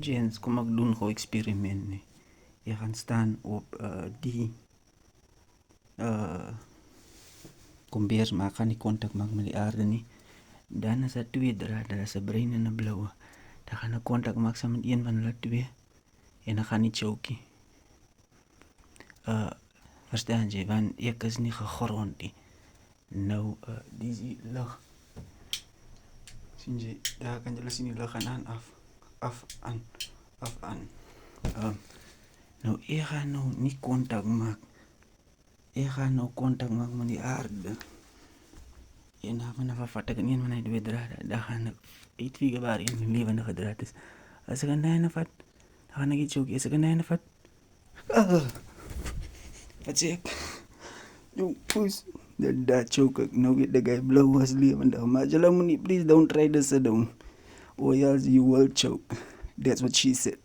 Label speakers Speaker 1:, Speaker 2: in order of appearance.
Speaker 1: Jens, kom ik doen gewoon experiment. Je gaat staan op die kom beers maar gaan die contact maken met die aarde niet. Dan is er twee draden, dat is een bruin en een blauwe. Dan gaan we contact maken samen met een van de twee. En dan gaan die choken. Verstaan je? Want ik is niet gegrond. Nou, die is die lucht. Zie je, daar kan je zien die lucht aan, af, aan, af, aan. Nou, ik ga nou niet contact maken. Ik ga nou contact maken met die aarde. En dan vat ik een van die twee draden. Dan ga ik uitviegen waar in levendige draad is. Als ik een einde vat, dan ga ik iets choken. Als ik een einde vat. Wat zeg ik? Yo, poes. Dat choke ik. Nou weet de guy blauw was levendig. Maar Jalamuni, please don't try this alone. Or else you will choke. That's what she said.